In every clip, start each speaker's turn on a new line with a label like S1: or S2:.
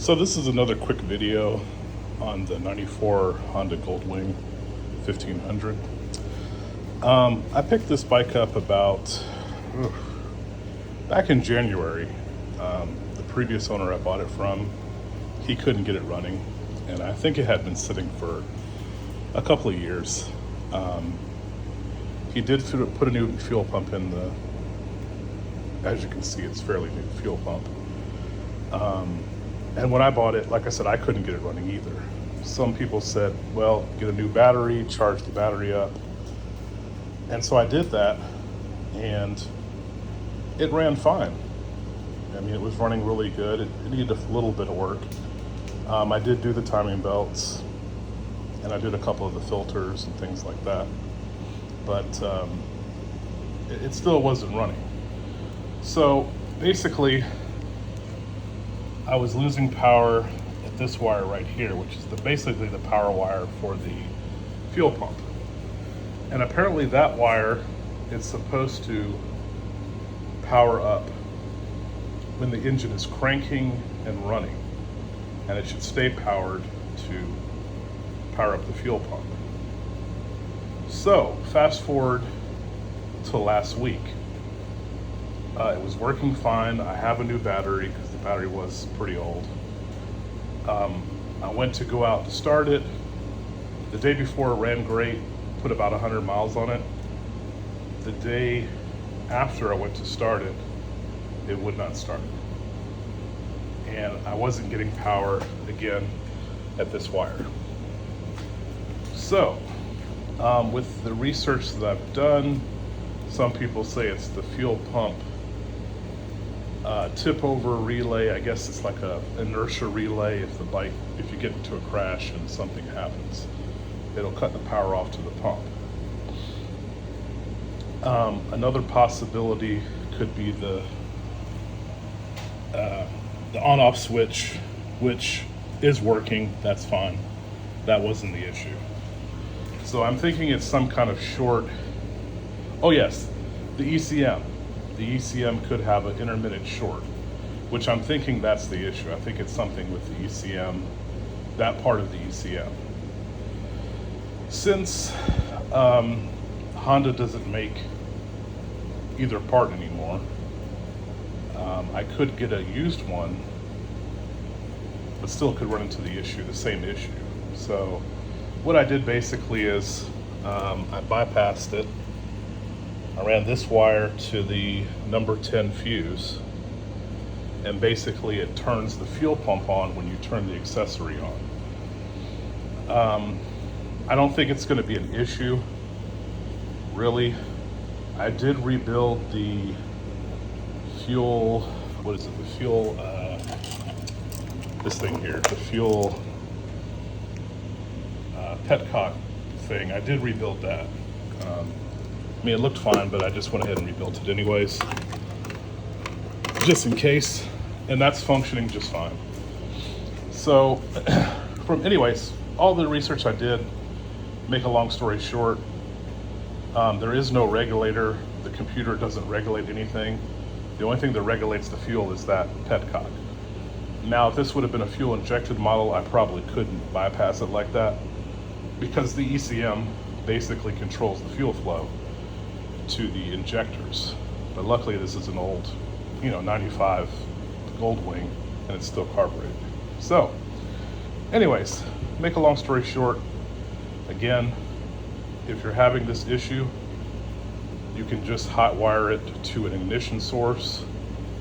S1: So this is another quick video on the 94 Honda Goldwing 1500. I picked this bike up back in January. The previous owner I bought it from, he couldn't get it running, and I think it had been sitting for a couple of years. He did put a new fuel pump in the, as you can see, it's fairly new fuel pump. And when I bought it, like I said, I couldn't get it running either. Some people said, well, get a new battery, charge the battery up. And so I did that, and it ran fine. I mean, it was running really good. It needed a little bit of work. I did do the timing belts, and I did a couple of the filters and things like that. But it still wasn't running. So basically, I was losing power at this wire right here, which is basically the power wire for the fuel pump. And apparently that wire is supposed to power up when the engine is cranking and running, and it should stay powered to power up the fuel pump. So fast forward to last week. It was working fine. I have a new battery because the battery was pretty old. I went to go out to start it. The day before it ran great, put about 100 miles on it. The day after I went to start it, it would not start. And I wasn't getting power again at this wire. So, with the research that I've done, some people say it's the fuel pump tip over relay. I guess it's like a inertia relay. If you get into a crash and something happens, it'll cut the power off to the pump. Another possibility could be the on-off switch, which is working. That's fine. That wasn't the issue. So I'm thinking it's some kind of short. Oh yes, the ECM. The ECM could have an intermittent short, which I'm thinking that's the issue. I think it's something with the ECM, that part of the ECM. Since Honda doesn't make either part anymore, I could get a used one, but still could run into the same issue. So what I did basically is I bypassed it. I ran this wire to the number 10 fuse, and basically it turns the fuel pump on when you turn the accessory on. I don't think it's going to be an issue, really. I did rebuild the fuel, this thing here, the fuel petcock thing. I did rebuild that. I mean, it looked fine, but I just went ahead and rebuilt it anyways, just in case, and that's functioning just fine. So, anyways, all the research I did, make a long story short, there is no regulator. The computer doesn't regulate anything. The only thing that regulates the fuel is that petcock. Now, if this would have been a fuel injected model, I probably couldn't bypass it like that, because the ECM basically controls the fuel flow to the injectors. But luckily this is an old, 95 Goldwing, and it's still carbureted. So anyways, make a long story short, again, if you're having this issue, you can just hot wire it to an ignition source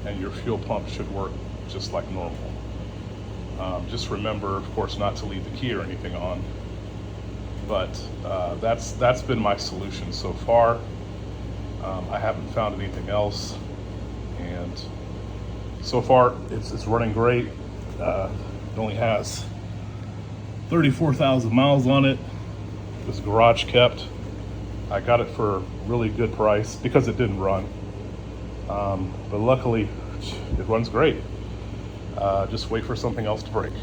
S1: and your fuel pump should work just like normal. Just remember, of course, not to leave the key or anything on. But that's been my solution so far. I haven't found anything else, and so far it's running great. It only has 34,000 miles on it. It was garage kept. I got it for a really good price because it didn't run, but luckily it runs great. Just wait for something else to break.